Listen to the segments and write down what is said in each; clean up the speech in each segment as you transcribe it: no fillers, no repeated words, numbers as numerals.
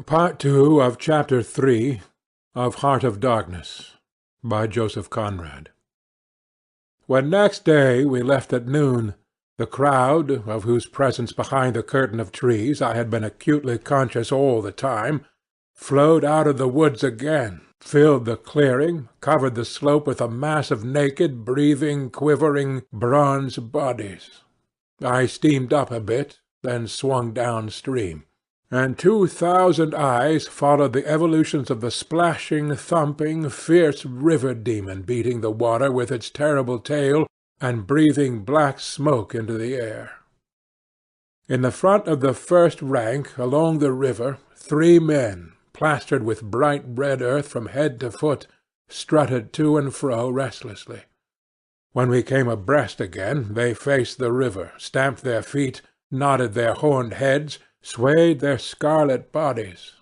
Part Two of Chapter 3 of Heart of Darkness by Joseph Conrad. When next day we left at noon, the crowd, of whose presence behind the curtain of trees I had been acutely conscious all the time, flowed out of the woods again, filled the clearing, covered the slope with a mass of naked, breathing, quivering, bronze bodies. I steamed up a bit, then swung downstream, and 2,000 eyes followed the evolutions of the splashing, thumping, fierce river demon beating the water with its terrible tail and breathing black smoke into the air. In the front of the first rank, along the river, 3 men, plastered with bright red earth from head to foot, strutted to and fro restlessly. When we came abreast again, they faced the river, stamped their feet, nodded their horned heads, swayed their scarlet bodies.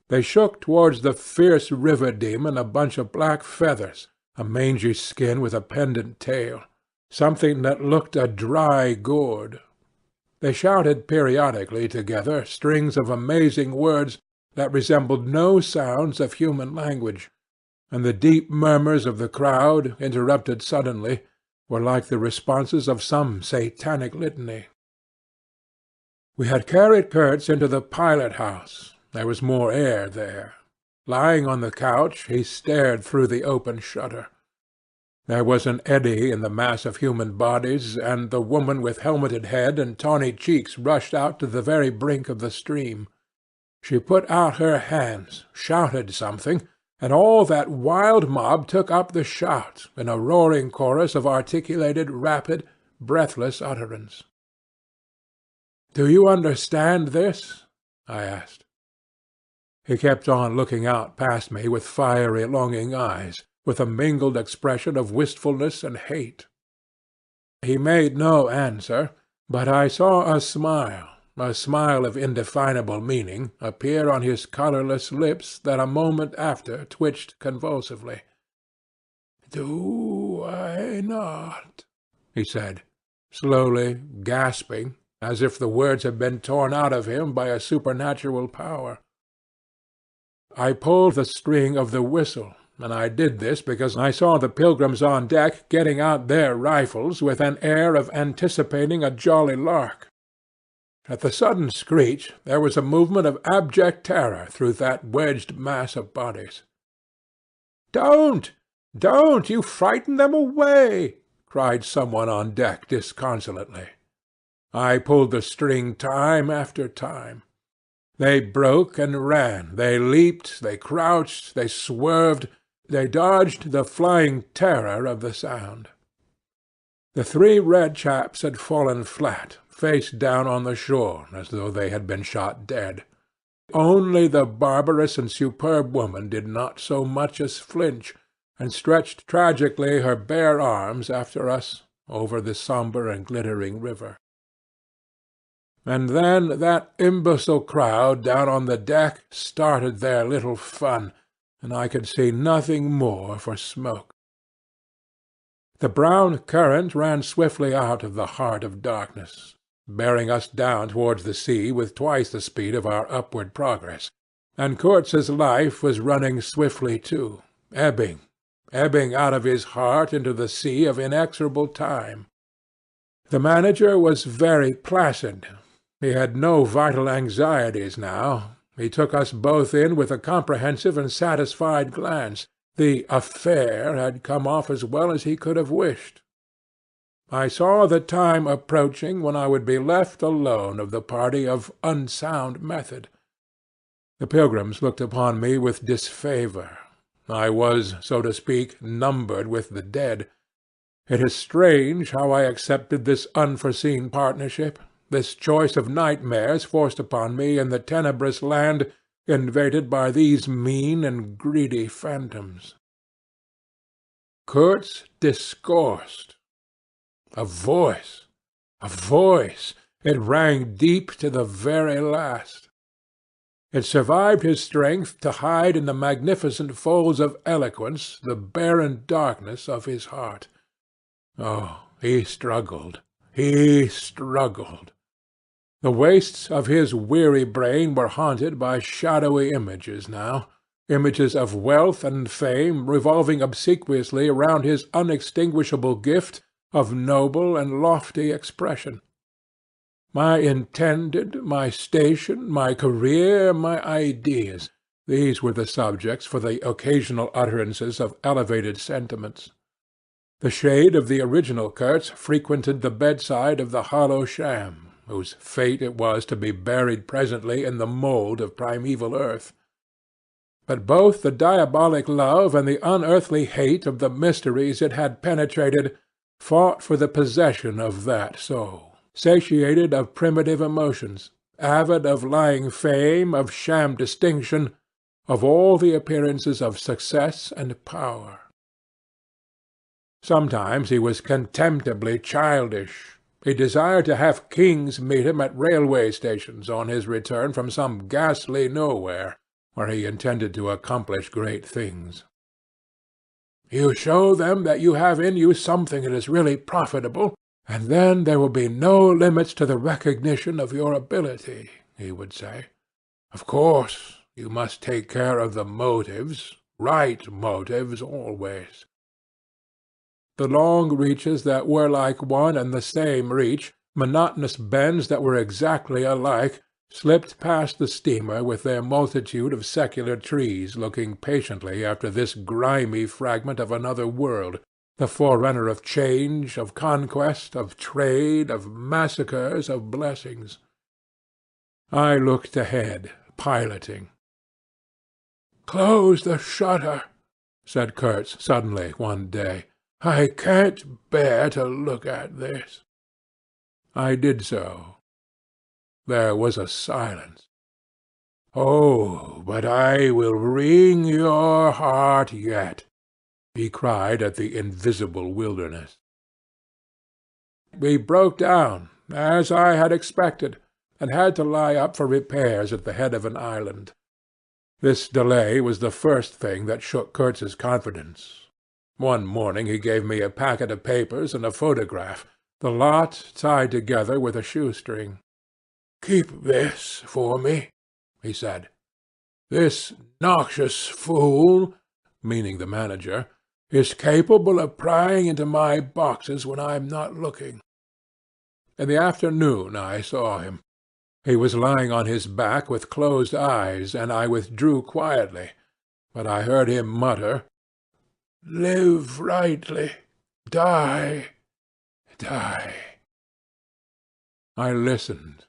They shook towards the fierce river demon a bunch of black feathers, a mangy skin with a pendant tail, something that looked a dry gourd. They shouted periodically together strings of amazing words that resembled no sounds of human language, and the deep murmurs of the crowd, interrupted suddenly, were like the responses of some satanic litany. We had carried Kurtz into the pilot-house. There was more air there. Lying on the couch, he stared through the open shutter. There was an eddy in the mass of human bodies, and the woman with helmeted head and tawny cheeks rushed out to the very brink of the stream. She put out her hands, shouted something, and all that wild mob took up the shout in a roaring chorus of articulated, rapid, breathless utterance. "Do you understand this?" I asked. He kept on looking out past me with fiery, longing eyes, with a mingled expression of wistfulness and hate. He made no answer, but I saw a smile of indefinable meaning, appear on his colourless lips that a moment after twitched convulsively. "Do I not?" he said, slowly, gasping, as if the words had been torn out of him by a supernatural power. I pulled the string of the whistle, and I did this because I saw the pilgrims on deck getting out their rifles with an air of anticipating a jolly lark. At the sudden screech there was a movement of abject terror through that wedged mass of bodies. "Don't! Don't! You frighten them away!" cried some one on deck disconsolately. I pulled the string time after time. They broke and ran, they leaped, they crouched, they swerved, they dodged the flying terror of the sound. The 3 red chaps had fallen flat, face down on the shore, as though they had been shot dead. Only the barbarous and superb woman did not so much as flinch, and stretched tragically her bare arms after us over the sombre and glittering river. And then that imbecile crowd down on the deck started their little fun, and I could see nothing more for smoke. The brown current ran swiftly out of the heart of darkness, bearing us down towards the sea with twice the speed of our upward progress, and Kurtz's life was running swiftly too, ebbing out of his heart into the sea of inexorable time. The manager was very placid. He had no vital anxieties now. He took us both in with a comprehensive and satisfied glance. The affair had come off as well as he could have wished. I saw the time approaching when I would be left alone of the party of unsound method. The pilgrims looked upon me with disfavour. I was, so to speak, numbered with the dead. It is strange how I accepted this unforeseen partnership, this choice of nightmares forced upon me in the tenebrous land invaded by these mean and greedy phantoms. Kurtz discoursed. A voice! It rang deep to the very last. It survived his strength to hide in the magnificent folds of eloquence the barren darkness of his heart. Oh, he struggled. The wastes of his weary brain were haunted by shadowy images now, images of wealth and fame revolving obsequiously around his unextinguishable gift of noble and lofty expression. My intended, my station, my career, my ideas, these were the subjects for the occasional utterances of elevated sentiments. The shade of the original Kurtz frequented the bedside of the hollow sham, whose fate it was to be buried presently in the mould of primeval earth. But both the diabolic love and the unearthly hate of the mysteries it had penetrated fought for the possession of that soul, satiated of primitive emotions, avid of lying fame, of sham distinction, of all the appearances of success and power. Sometimes he was contemptibly childish. He desired to have kings meet him at railway stations on his return from some ghastly nowhere, where he intended to accomplish great things. "You show them that you have in you something that is really profitable, and then there will be no limits to the recognition of your ability," he would say. "Of course, you must take care of the motives, right motives always." The long reaches that were like one and the same reach, monotonous bends that were exactly alike, slipped past the steamer with their multitude of secular trees looking patiently after this grimy fragment of another world, the forerunner of change, of conquest, of trade, of massacres, of blessings. I looked ahead, piloting. "Close the shutter," said Kurtz suddenly one day. "I can't bear to look at this." I did so. There was a silence. "Oh, but I will wring your heart yet," he cried at the invisible wilderness. We broke down, as I had expected, and had to lie up for repairs at the head of an island. This delay was the first thing that shook Kurtz's confidence. One morning he gave me a packet of papers and a photograph, the lot tied together with a shoestring. "Keep this for me," he said. "This noxious fool," meaning the manager, "is capable of prying into my boxes when I'm not looking." In the afternoon I saw him. He was lying on his back with closed eyes, and I withdrew quietly, but I heard him mutter, "Live rightly. Die. Die." I listened.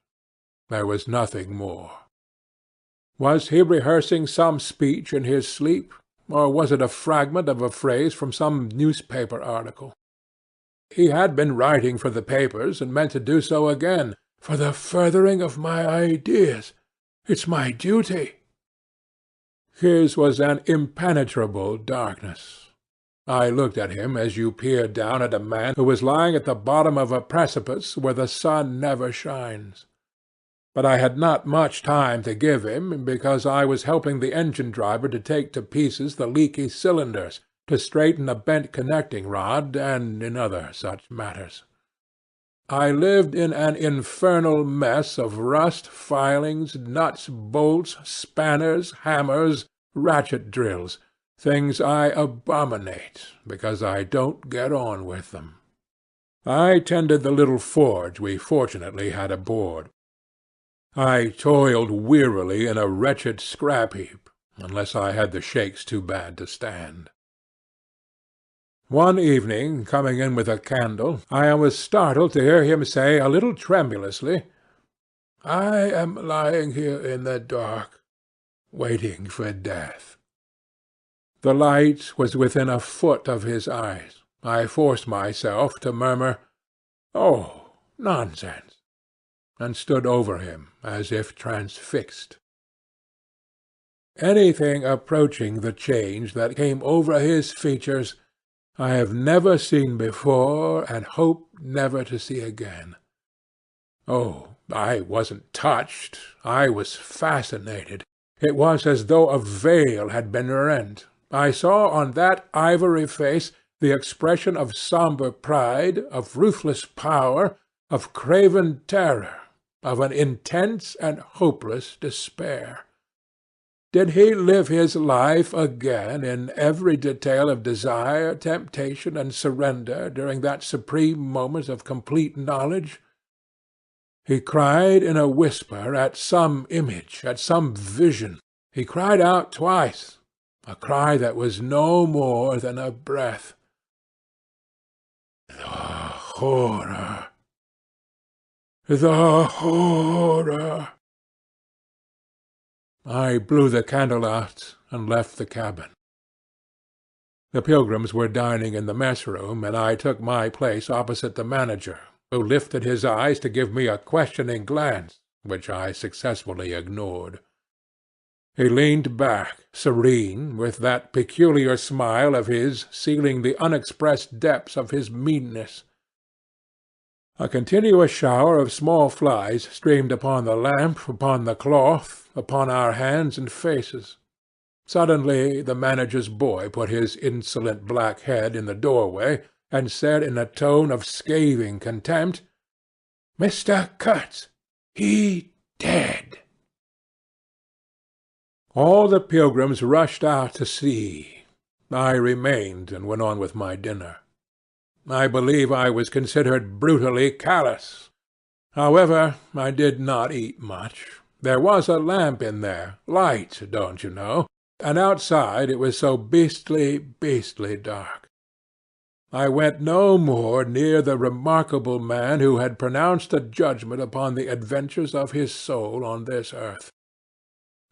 There was nothing more. Was he rehearsing some speech in his sleep, or was it a fragment of a phrase from some newspaper article? He had been writing for the papers, and meant to do so again, "for the furthering of my ideas. It's my duty." His was an impenetrable darkness. I looked at him as you peer down at a man who is lying at the bottom of a precipice where the sun never shines. But I had not much time to give him, because I was helping the engine-driver to take to pieces the leaky cylinders, to straighten a bent connecting rod, and in other such matters. I lived in an infernal mess of rust, filings, nuts, bolts, spanners, hammers, ratchet drills, things I abominate, because I don't get on with them. I tended the little forge we fortunately had aboard. I toiled wearily in a wretched scrap-heap, unless I had the shakes too bad to stand. One evening, coming in with a candle, I was startled to hear him say a little tremulously, "I am lying here in the dark, waiting for death." The light was within a foot of his eyes. I forced myself to murmur, "Oh, nonsense," and stood over him as if transfixed. Anything approaching the change that came over his features I have never seen before, and hope never to see again. Oh, I wasn't touched. I was fascinated. It was as though a veil had been rent. I saw on that ivory face the expression of sombre pride, of ruthless power, of craven terror, of an intense and hopeless despair. Did he live his life again in every detail of desire, temptation, and surrender during that supreme moment of complete knowledge? He cried in a whisper at some image, at some vision. He cried out twice, a cry that was no more than a breath. The horror! The horror! I blew the candle out and left the cabin. The pilgrims were dining in the mess-room, and I took my place opposite the manager, who lifted his eyes to give me a questioning glance, which I successfully ignored. He leaned back, serene, with that peculiar smile of his sealing the unexpressed depths of his meanness. A continuous shower of small flies streamed upon the lamp, upon the cloth, upon our hands and faces. Suddenly the manager's boy put his insolent black head in the doorway, and said in a tone of scathing contempt, "Mr. Kurtz, he dead." All the pilgrims rushed out to see. I remained and went on with my dinner. I believe I was considered brutally callous. However, I did not eat much. There was a lamp in there, light, don't you know, and outside it was so beastly dark. I went no more near the remarkable man who had pronounced a judgment upon the adventures of his soul on this earth.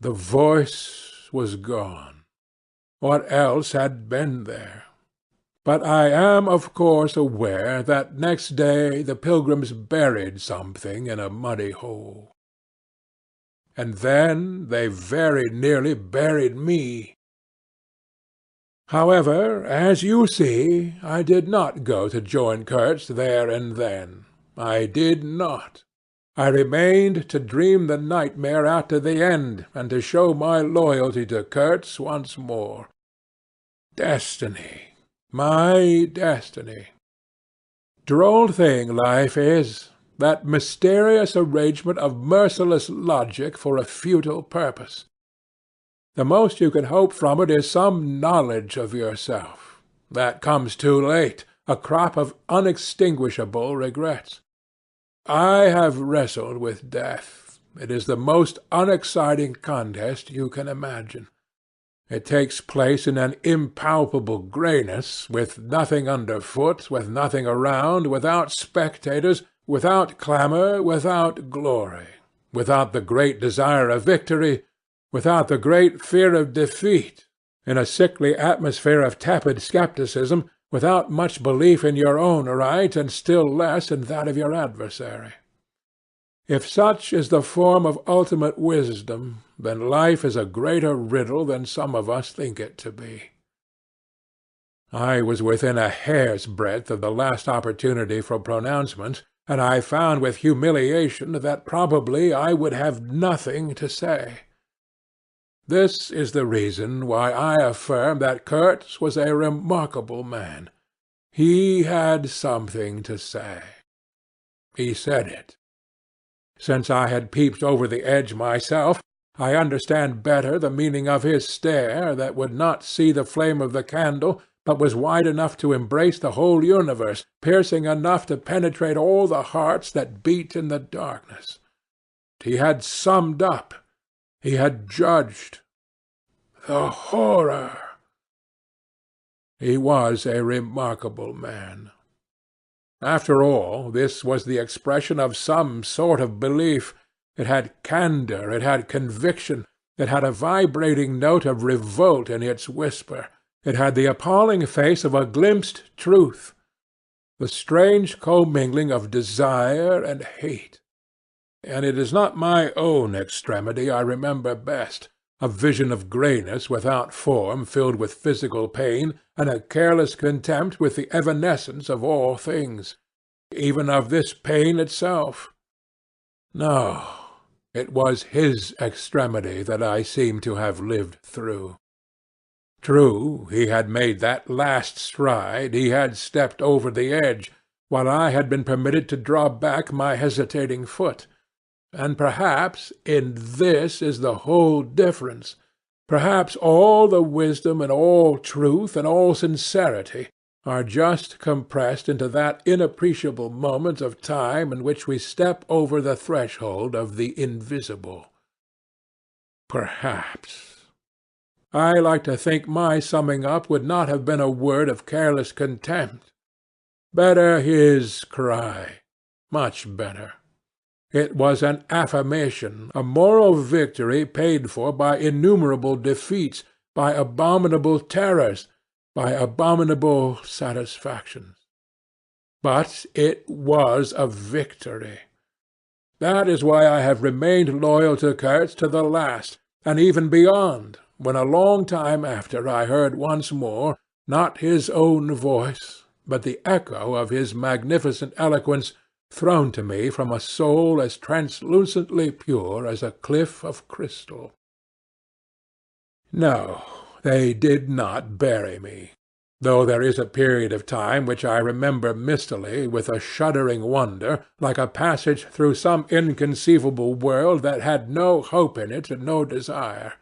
The voice was gone. What else had been there? But I am of course aware that next day the pilgrims buried something in a muddy hole. And then they very nearly buried me. However, as you see, I did not go to join Kurtz there and then. I did not. I remained to dream the nightmare out to the end, and to show my loyalty to Kurtz once more. Destiny. My destiny. Droll thing life is, that mysterious arrangement of merciless logic for a futile purpose. The most you can hope from it is some knowledge of yourself. That comes too late, a crop of unextinguishable regrets. I have wrestled with death. It is the most unexciting contest you can imagine. It takes place in an impalpable grayness, with nothing underfoot, with nothing around, without spectators, without clamour, without glory, without the great desire of victory, without the great fear of defeat, in a sickly atmosphere of tepid scepticism, without much belief in your own right, and still less in that of your adversary. If such is the form of ultimate wisdom, then life is a greater riddle than some of us think it to be. I was within a hair's breadth of the last opportunity for pronouncement, and I found with humiliation that probably I would have nothing to say. This is the reason why I affirm that Kurtz was a remarkable man. He had something to say. He said it. Since I had peeped over the edge myself, I understand better the meaning of his stare that would not see the flame of the candle, but was wide enough to embrace the whole universe, piercing enough to penetrate all the hearts that beat in the darkness. He had summed up. He had judged. The horror! He was a remarkable man. After all, this was the expression of some sort of belief. It had candour, it had conviction, it had a vibrating note of revolt in its whisper, it had the appalling face of a glimpsed truth, the strange commingling of desire and hate. And it is not my own extremity I remember best, a vision of grayness without form filled with physical pain, and a careless contempt with the evanescence of all things, even of this pain itself. No, it was his extremity that I seemed to have lived through. True, he had made that last stride, he had stepped over the edge, while I had been permitted to draw back my hesitating foot. And perhaps in this is the whole difference. Perhaps all the wisdom and all truth and all sincerity are just compressed into that inappreciable moment of time in which we step over the threshold of the invisible. Perhaps. I like to think my summing up would not have been a word of careless contempt. Better his cry, much better. It was an affirmation, a moral victory paid for by innumerable defeats, by abominable terrors, by abominable satisfactions. But it was a victory. That is why I have remained loyal to Kurtz to the last, and even beyond, when a long time after I heard once more, not his own voice, but the echo of his magnificent eloquence thrown to me from a soul as translucently pure as a cliff of crystal. No, they did not bury me, though there is a period of time which I remember mistily with a shuddering wonder, like a passage through some inconceivable world that had no hope in it and no desire.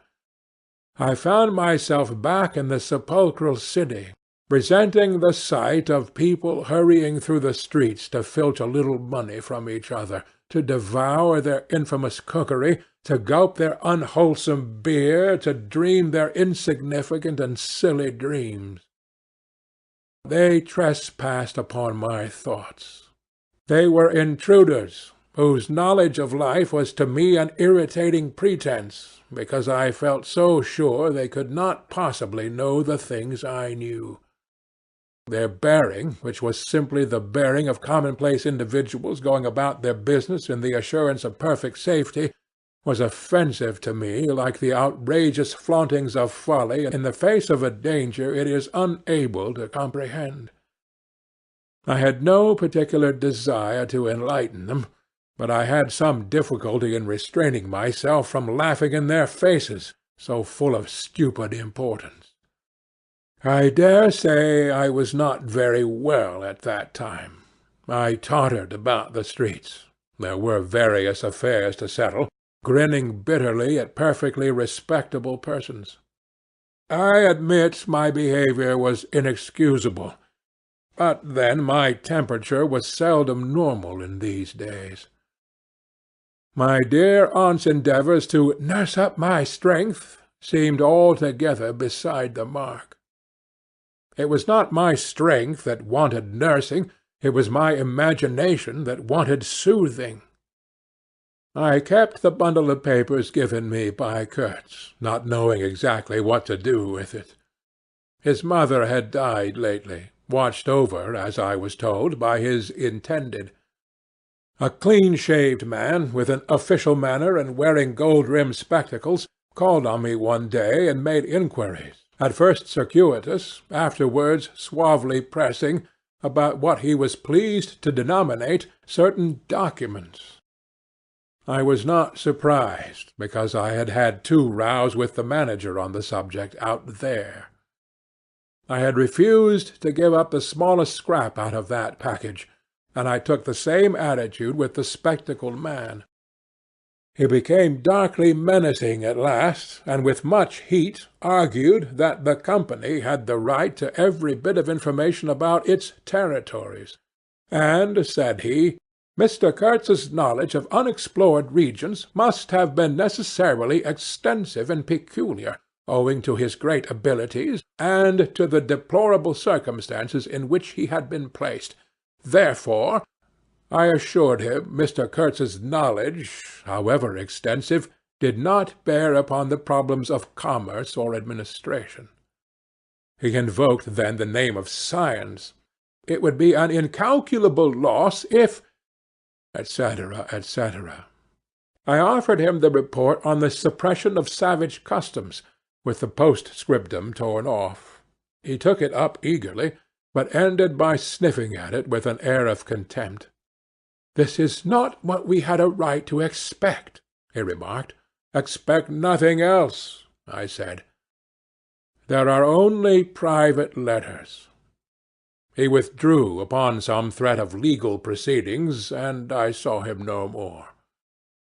I found myself back in the sepulchral city, resenting the sight of people hurrying through the streets to filch a little money from each other, to devour their infamous cookery, to gulp their unwholesome beer, to dream their insignificant and silly dreams. They trespassed upon my thoughts. They were intruders, whose knowledge of life was to me an irritating pretence, because I felt so sure they could not possibly know the things I knew. Their bearing, which was simply the bearing of commonplace individuals going about their business in the assurance of perfect safety, was offensive to me like the outrageous flauntings of folly in the face of a danger it is unable to comprehend. I had no particular desire to enlighten them, but I had some difficulty in restraining myself from laughing in their faces, so full of stupid importance. I dare say I was not very well at that time. I tottered about the streets. There were various affairs to settle, grinning bitterly at perfectly respectable persons. I admit my behaviour was inexcusable, but then my temperature was seldom normal in these days. My dear aunt's endeavours to nurse up my strength seemed altogether beside the mark. It was not my strength that wanted nursing, it was my imagination that wanted soothing. I kept the bundle of papers given me by Kurtz, not knowing exactly what to do with it. His mother had died lately, watched over, as I was told, by his intended. A clean-shaved man, with an official manner and wearing gold-rimmed spectacles, called on me one day and made inquiries, at first circuitous, afterwards suavely pressing, about what he was pleased to denominate certain documents. I was not surprised, because I had had 2 rows with the manager on the subject out there. I had refused to give up the smallest scrap out of that package, and I took the same attitude with the spectacled man. He became darkly menacing at last, and with much heat argued that the company had the right to every bit of information about its territories, and, said he, Mr. Kurtz's knowledge of unexplored regions must have been necessarily extensive and peculiar, owing to his great abilities, and to the deplorable circumstances in which he had been placed. Therefore, I assured him Mr. Kurtz's knowledge, however extensive, did not bear upon the problems of commerce or administration. He invoked then the name of science. It would be an incalculable loss if, etc., etc. I offered him the report on the suppression of savage customs, with the postscriptum torn off. He took it up eagerly, but ended by sniffing at it with an air of contempt. "This is not what we had a right to expect," he remarked. "Expect nothing else," I said. "There are only private letters." He withdrew upon some threat of legal proceedings, and I saw him no more.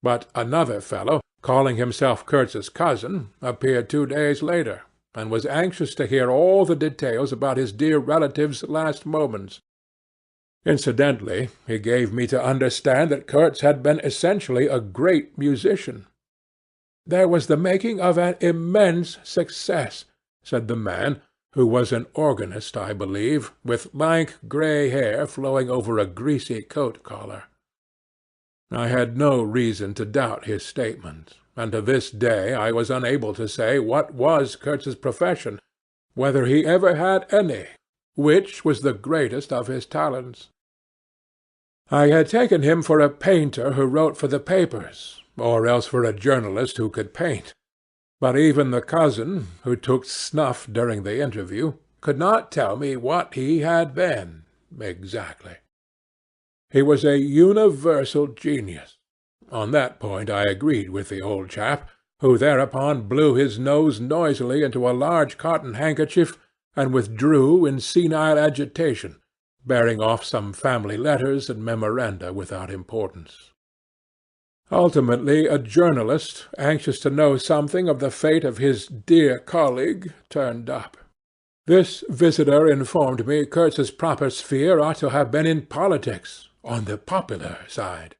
But another fellow, calling himself Kurtz's cousin, appeared 2 days later, and was anxious to hear all the details about his dear relative's last moments. Incidentally, he gave me to understand that Kurtz had been essentially a great musician. "There was the making of an immense success," said the man, who was an organist, I believe, with lank grey hair flowing over a greasy coat-collar. I had no reason to doubt his statement, and to this day I was unable to say what was Kurtz's profession, whether he ever had any, which was the greatest of his talents. I had taken him for a painter who wrote for the papers, or else for a journalist who could paint, but even the cousin, who took snuff during the interview, could not tell me what he had been exactly. He was a universal genius. On that point I agreed with the old chap, who thereupon blew his nose noisily into a large cotton handkerchief and withdrew in senile agitation, bearing off some family letters and memoranda without importance. Ultimately a journalist, anxious to know something of the fate of his dear colleague, turned up. This visitor informed me Kurtz's proper sphere ought to have been in politics, on the popular side.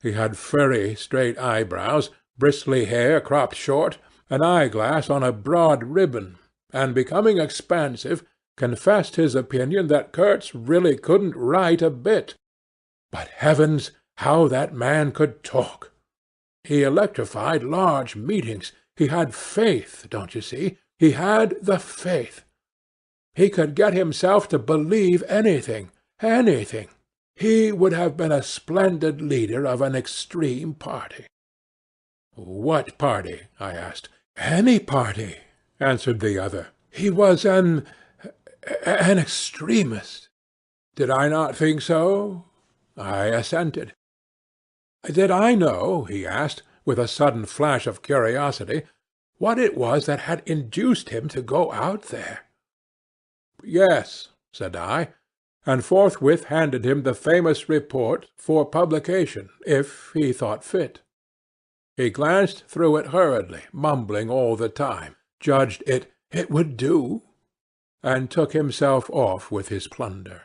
He had furry, straight eyebrows, bristly hair cropped short, an eyeglass on a broad ribbon, and, becoming expansive, confessed his opinion that Kurtz really couldn't write a bit. But heavens, how that man could talk! He electrified large meetings. He had faith, don't you see? He had the faith. He could get himself to believe anything, anything. He would have been a splendid leader of an extreme party. "What party?" I asked. "Any party," answered the other. "He was an extremist." Did I not think so? I assented. Did I know, he asked, with a sudden flash of curiosity, what it was that had induced him to go out there? "Yes," said I, and forthwith handed him the famous report for publication, if he thought fit. He glanced through it hurriedly, mumbling all the time, judged it would do, and took himself off with his plunder.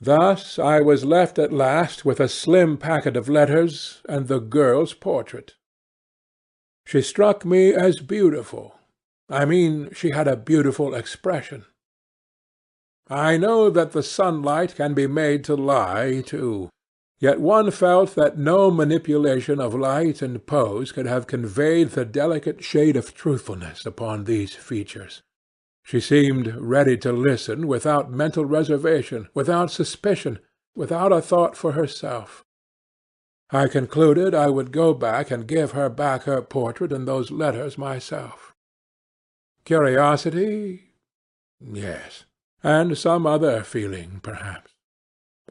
Thus I was left at last with a slim packet of letters and the girl's portrait. She struck me as beautiful. I mean, she had a beautiful expression. I know that the sunlight can be made to lie, too, yet one felt that no manipulation of light and pose could have conveyed the delicate shade of truthfulness upon these features. She seemed ready to listen without mental reservation, without suspicion, without a thought for herself. I concluded I would go back and give her back her portrait and those letters myself. Curiosity? Yes, and some other feeling, perhaps.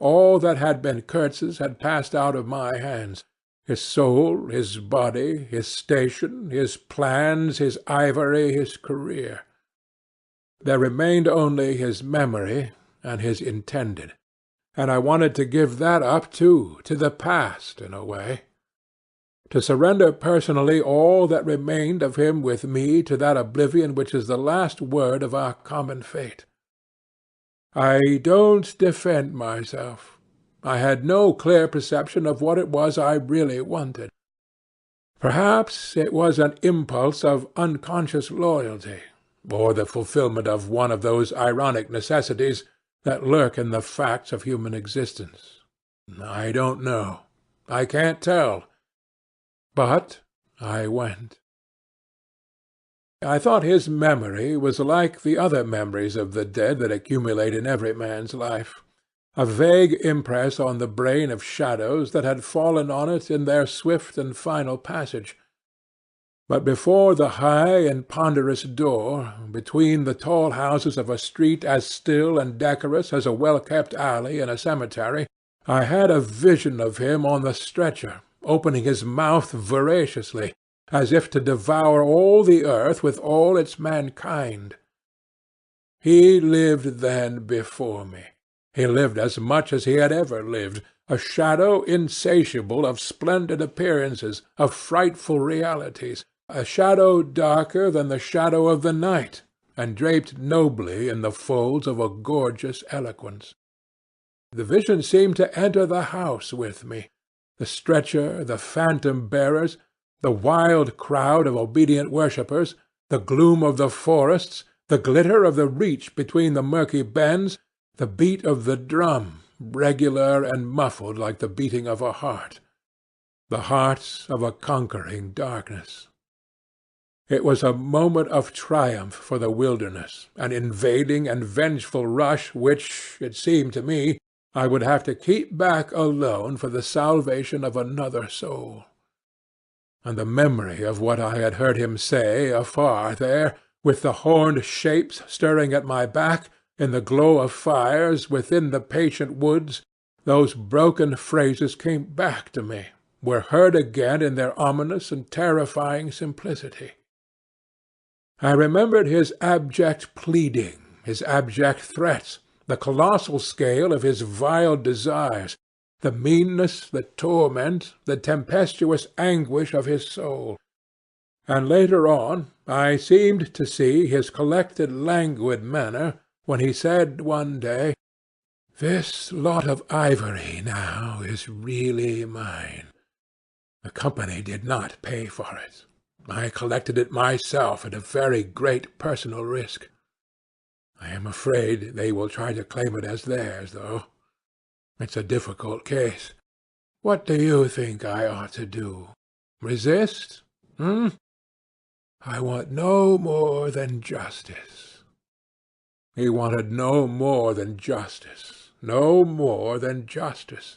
All that had been Kurtz's had passed out of my hands. His soul, his body, his station, his plans, his ivory, his career. There remained only his memory and his intended, and I wanted to give that up too, to the past, in a way. To surrender personally all that remained of him with me to that oblivion which is the last word of our common fate. I don't defend myself. I had no clear perception of what it was I really wanted. Perhaps it was an impulse of unconscious loyalty, or the fulfillment of one of those ironic necessities that lurk in the facts of human existence. I don't know. I can't tell. But I went. I thought his memory was like the other memories of the dead that accumulate in every man's life, a vague impress on the brain of shadows that had fallen on it in their swift and final passage. But before the high and ponderous door, between the tall houses of a street as still and decorous as a well-kept alley in a cemetery, I had a vision of him on the stretcher, opening his mouth voraciously, as if to devour all the earth with all its mankind. He lived then before me. He lived as much as he had ever lived, a shadow insatiable of splendid appearances, of frightful realities, a shadow darker than the shadow of the night, and draped nobly in the folds of a gorgeous eloquence. The vision seemed to enter the house with me. The stretcher, the phantom bearers, the wild crowd of obedient worshippers, the gloom of the forests, the glitter of the reach between the murky bends, the beat of the drum, regular and muffled like the beating of a heart, the heart of a conquering darkness. It was a moment of triumph for the wilderness, an invading and vengeful rush which, it seemed to me, I would have to keep back alone for the salvation of another soul. And the memory of what I had heard him say afar there, with the horned shapes stirring at my back, in the glow of fires, within the patient woods, those broken phrases came back to me, were heard again in their ominous and terrifying simplicity. I remembered his abject pleading, his abject threats, the colossal scale of his vile desires, the meanness, the torment, the tempestuous anguish of his soul. And later on I seemed to see his collected languid manner when he said one day, "This lot of ivory now is really mine. The company did not pay for it. I collected it myself at a very great personal risk. I am afraid they will try to claim it as theirs, though. It's a difficult case. What do you think I ought to do? Resist? I want no more than justice." He wanted no more than justice, no more than justice.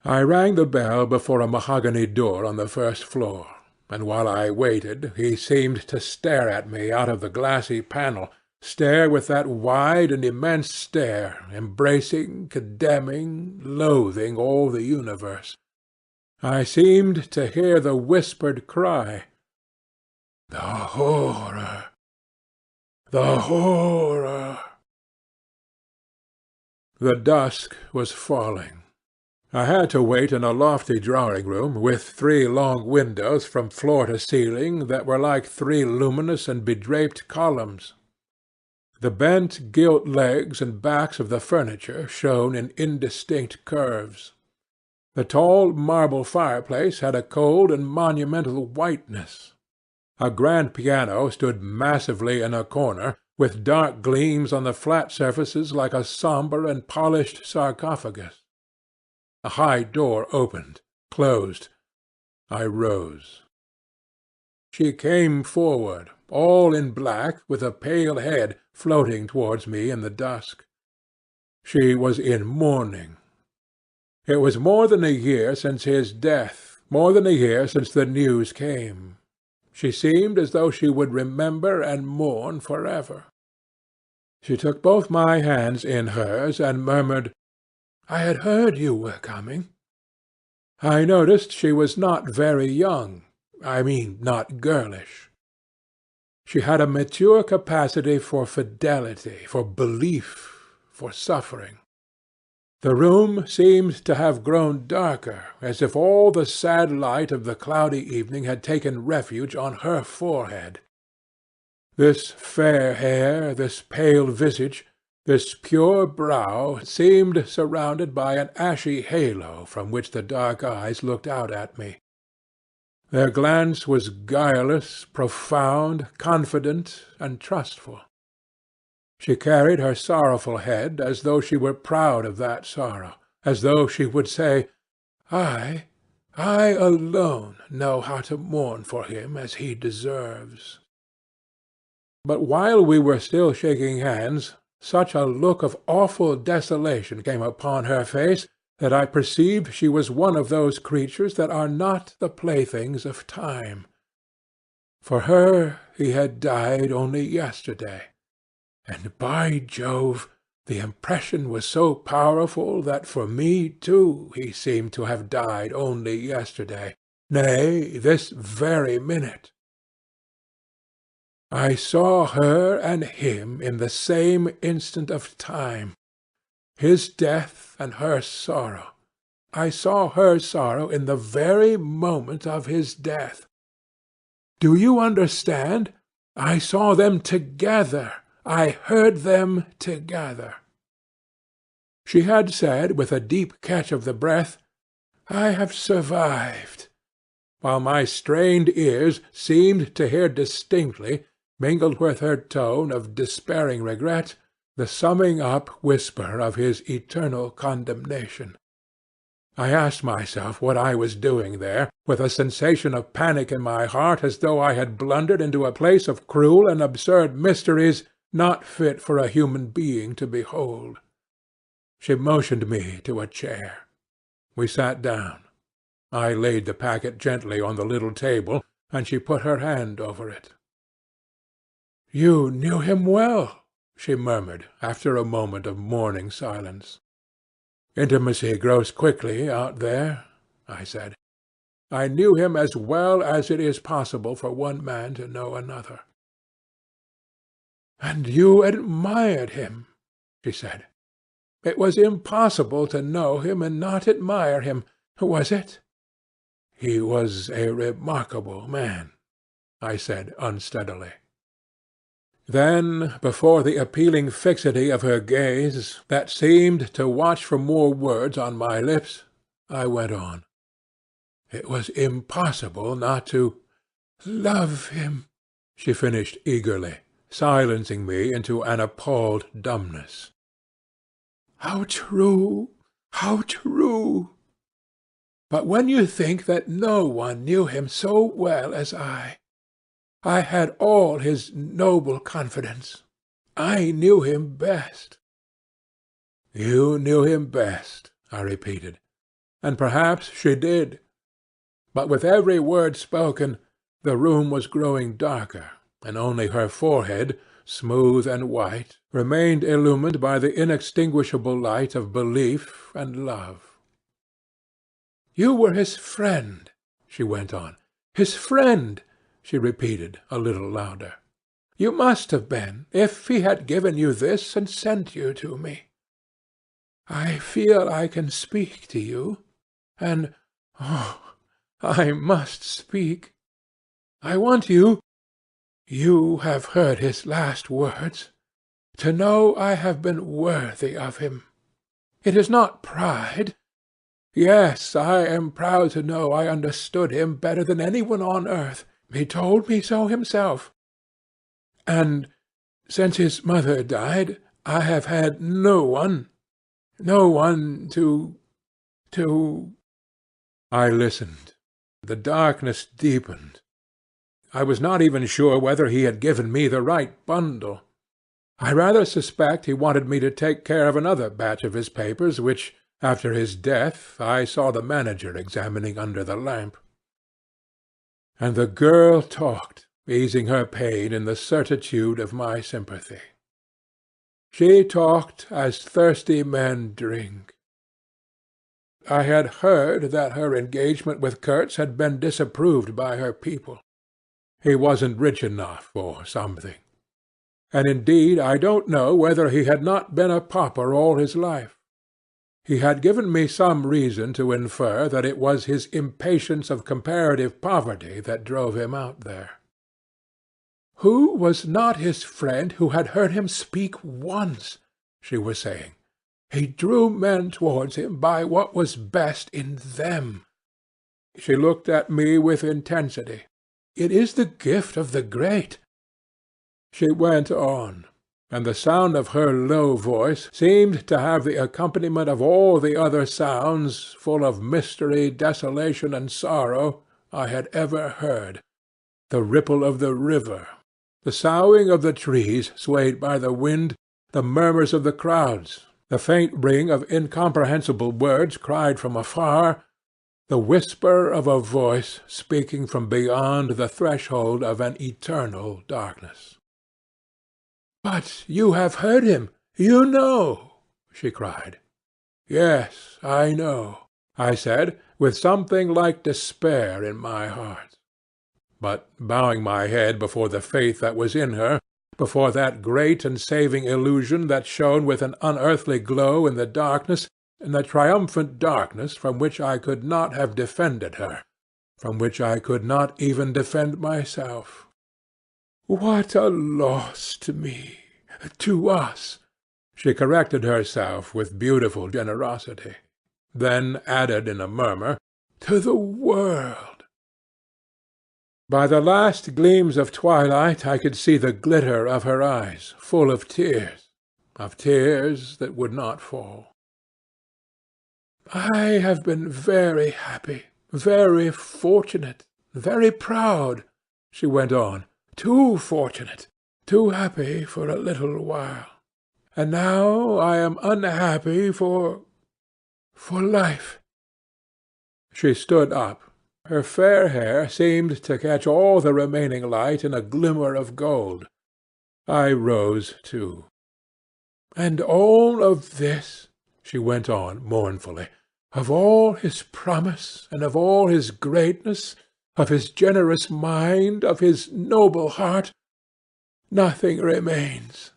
I rang the bell before a mahogany door on the first floor, and while I waited he seemed to stare at me out of the glassy panel, stare with that wide and immense stare, embracing, condemning, loathing all the universe. I seemed to hear the whispered cry, "The horror! The horror!" The dusk was falling. I had to wait in a lofty drawing-room, with 3 long windows from floor to ceiling that were like 3 luminous and bedraped columns. The bent gilt legs and backs of the furniture shone in indistinct curves. The tall marble fireplace had a cold and monumental whiteness. A grand piano stood massively in a corner, with dark gleams on the flat surfaces like a sombre and polished sarcophagus. A high door opened, closed. I rose. She came forward, all in black, with a pale head, floating towards me in the dusk. She was in mourning. It was more than a year since his death, more than a year since the news came. She seemed as though she would remember and mourn forever. She took both my hands in hers and murmured, "I had heard you were coming." I noticed she was not very young, I mean not girlish. She had a mature capacity for fidelity, for belief, for suffering. The room seemed to have grown darker, as if all the sad light of the cloudy evening had taken refuge on her forehead. This fair hair, this pale visage, this pure brow seemed surrounded by an ashy halo from which the dark eyes looked out at me. Their glance was guileless, profound, confident, and trustful. She carried her sorrowful head as though she were proud of that sorrow, as though she would say, I alone know how to mourn for him as he deserves." But while we were still shaking hands, such a look of awful desolation came upon her face that I perceived she was one of those creatures that are not the playthings of time. For her he had died only yesterday, and by Jove, the impression was so powerful that for me too he seemed to have died only yesterday, nay, this very minute. I saw her and him in the same instant of time. his death and her sorrow. I saw her sorrow in the very moment of his death. Do you understand? I saw them together. I heard them together." She had said, with a deep catch of the breath, "I have survived," while my strained ears seemed to hear distinctly, mingled with her tone of despairing regret, the summing up whisper of his eternal condemnation. I asked myself what I was doing there, with a sensation of panic in my heart, as though I had blundered into a place of cruel and absurd mysteries not fit for a human being to behold. She motioned me to a chair. We sat down. I laid the packet gently on the little table, and she put her hand over it. "You knew him well," she murmured, after a moment of mourning silence. "Intimacy grows quickly out there," I said. "I knew him as well as it is possible for one man to know another." "And you admired him," she said. "It was impossible to know him and not admire him, was it?" "He was a remarkable man," I said unsteadily. Then, before the appealing fixity of her gaze, that seemed to watch for more words on my lips, I went on. "It was impossible not to love him," she finished eagerly, silencing me into an appalled dumbness. "How true! How true! But when you think that no one knew him so well as I had all his noble confidence. I knew him best." "You knew him best," I repeated, and perhaps she did. But with every word spoken, the room was growing darker, and only her forehead, smooth and white, remained illumined by the inextinguishable light of belief and love. "You were his friend," she went on. "His friend," she repeated a little louder. "You must have been, if he had given you this and sent you to me. I feel I can speak to you, and, oh, I must speak. I want you have heard his last words, to know I have been worthy of him. It is not pride. Yes, I am proud to know I understood him better than any one on earth. He told me so himself. And since his mother died, I have had no one to. I listened. The darkness deepened. I was not even sure whether he had given me the right bundle. I rather suspect he wanted me to take care of another batch of his papers, which, after his death, I saw the manager examining under the lamp. And the girl talked, easing her pain in the certitude of my sympathy. She talked as thirsty men drink. I had heard that her engagement with Kurtz had been disapproved by her people. He wasn't rich enough, or something. And indeed I don't know whether he had not been a pauper all his life. He had given me some reason to infer that it was his impatience of comparative poverty that drove him out there. Who was not his friend who had heard him speak once? She was saying. He drew men towards him by what was best in them. She looked at me with intensity. It is the gift of the great. She went on, and the sound of her low voice seemed to have the accompaniment of all the other sounds, full of mystery, desolation, and sorrow, I had ever heard. The ripple of the river, the soughing of the trees swayed by the wind, the murmurs of the crowds, the faint ring of incomprehensible words cried from afar, the whisper of a voice speaking from beyond the threshold of an eternal darkness. "But you have heard him. You know," she cried. "Yes, I know," I said, with something like despair in my heart. But, bowing my head before the faith that was in her, before that great and saving illusion that shone with an unearthly glow in the darkness, in the triumphant darkness from which I could not have defended her, from which I could not even defend myself. What a loss to me, to us! She corrected herself with beautiful generosity, then added in a murmur, to the world. By the last gleams of twilight I could see the glitter of her eyes, full of tears that would not fall. I have been very happy, very fortunate, very proud, she went on, too fortunate, too happy for a little while. And now I am unhappy for life. She stood up. Her fair hair seemed to catch all the remaining light in a glimmer of gold. I rose too. And all of this, she went on mournfully, of all his promise, and of all his greatness, of his generous mind, of his noble heart, nothing remains,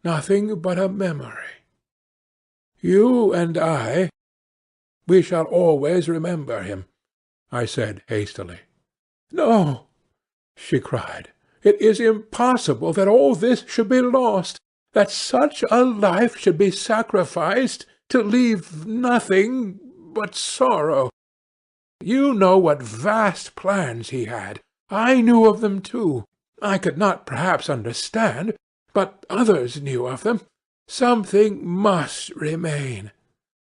nothing but a memory. You and I, we shall always remember him, I said hastily. No, she cried, it is impossible that all this should be lost, that such a life should be sacrificed to leave nothing but sorrow. You know what vast plans he had. I knew of them too. I could not perhaps understand, but others knew of them. Something must remain.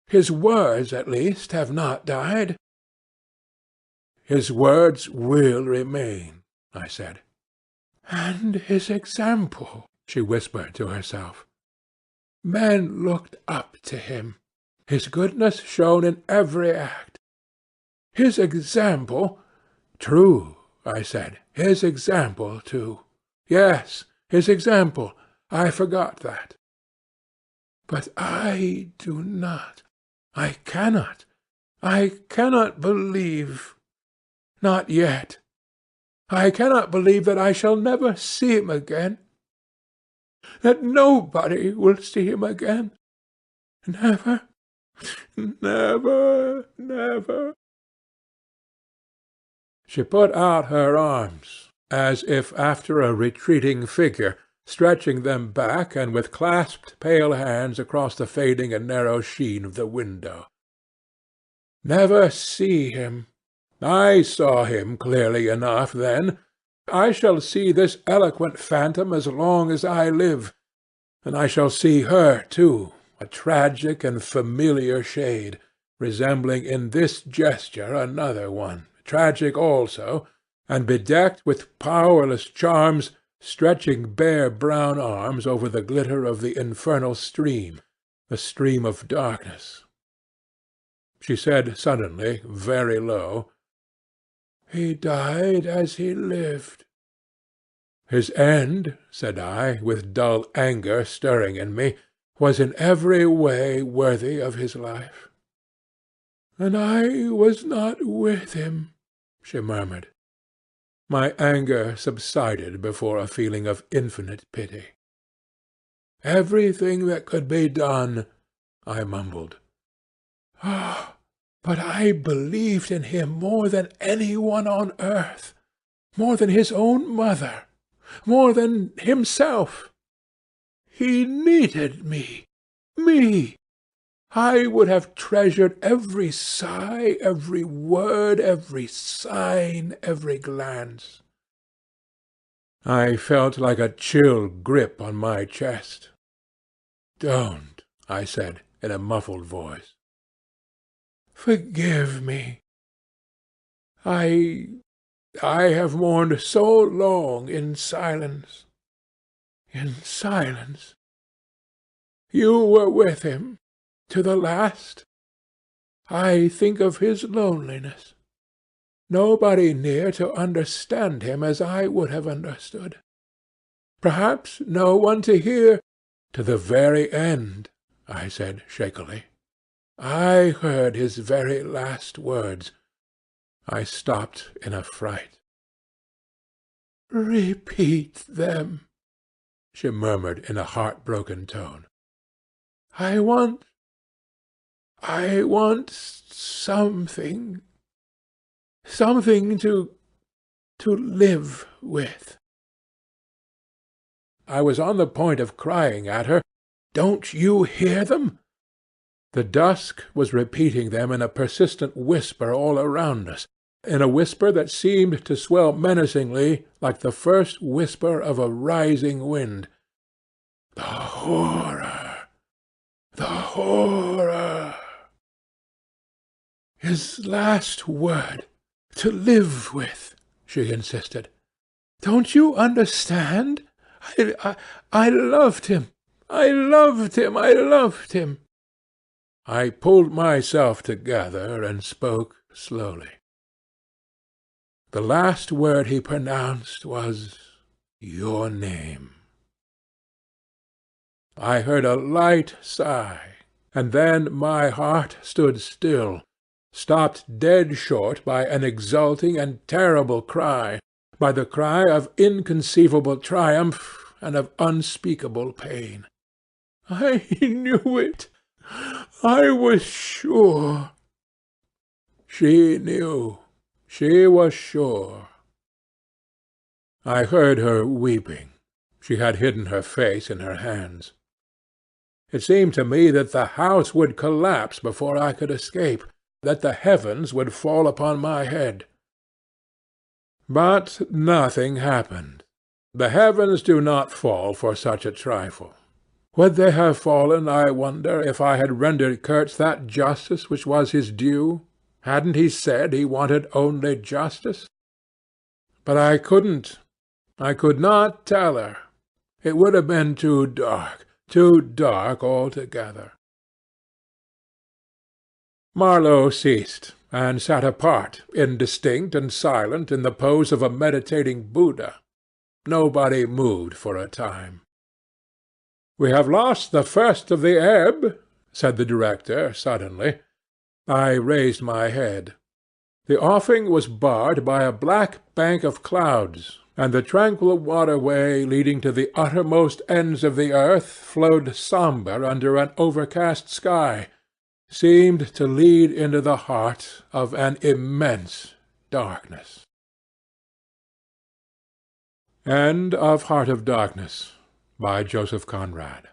His words, at least, have not died. His words will remain, I said. And his example, she whispered to herself. Men looked up to him. His goodness shone in every act. His example— True, I said, his example, too. Yes, his example. I forgot that. But I do not. I cannot believe. Not yet. I cannot believe that I shall never see him again. That nobody will see him again. Never, never, never. She put out her arms, as if after a retreating figure, stretching them back and with clasped pale hands across the fading and narrow sheen of the window. Never see him. I saw him clearly enough then. I shall see this eloquent phantom as long as I live, and I shall see her too, a tragic and familiar shade, resembling in this gesture another one, tragic also, and bedecked with powerless charms, stretching bare brown arms over the glitter of the infernal stream, the stream of darkness. She said suddenly, very low, He died as he lived. His end, said I, with dull anger stirring in me, was in every way worthy of his life. And I was not with him, she murmured. My anger subsided before a feeling of infinite pity. Everything that could be done, I mumbled. Ah, but I believed in him more than any one on earth, more than his own mother, more than himself. He needed me. I would have treasured every sigh, every word, every sign, every glance. I felt like a chill grip on my chest. Don't, I said in a muffled voice. Forgive me. I have mourned so long in silence. In silence. You were with him. To the last, I think of his loneliness. Nobody near to understand him as I would have understood. Perhaps no one to hear. To the very end, I said shakily. I heard his very last words. I stopped in a fright. Repeat them, she murmured in a heart-broken tone. "I want something to live with." I was on the point of crying at her, "Don't you hear them?" The dusk was repeating them in a persistent whisper all around us, in a whisper that seemed to swell menacingly like the first whisper of a rising wind. "The horror! The horror!" "His last word, to live with," she insisted. "Don't you understand? I loved him. I loved him. I loved him." I pulled myself together and spoke slowly. The last word he pronounced was your name. I heard a light sigh, and then my heart stood still, stopped dead short by an exulting and terrible cry, by the cry of inconceivable triumph and of unspeakable pain. "I knew it! I was sure." She knew. She was sure. I heard her weeping. She had hidden her face in her hands. It seemed to me that the house would collapse before I could escape, that the heavens would fall upon my head. But nothing happened. The heavens do not fall for such a trifle. Would they have fallen, I wonder, if I had rendered Kurtz that justice which was his due? Hadn't he said he wanted only justice? But I couldn't. I could not tell her. It would have been too dark altogether. Marlow ceased, and sat apart, indistinct and silent, in the pose of a meditating Buddha. Nobody moved for a time. "We have lost the first of the ebb," said the director suddenly. I raised my head. The offing was barred by a black bank of clouds, and the tranquil waterway leading to the uttermost ends of the earth flowed sombre under an overcast sky, seemed to lead into the heart of an immense darkness. End of Heart of Darkness, by Joseph Conrad.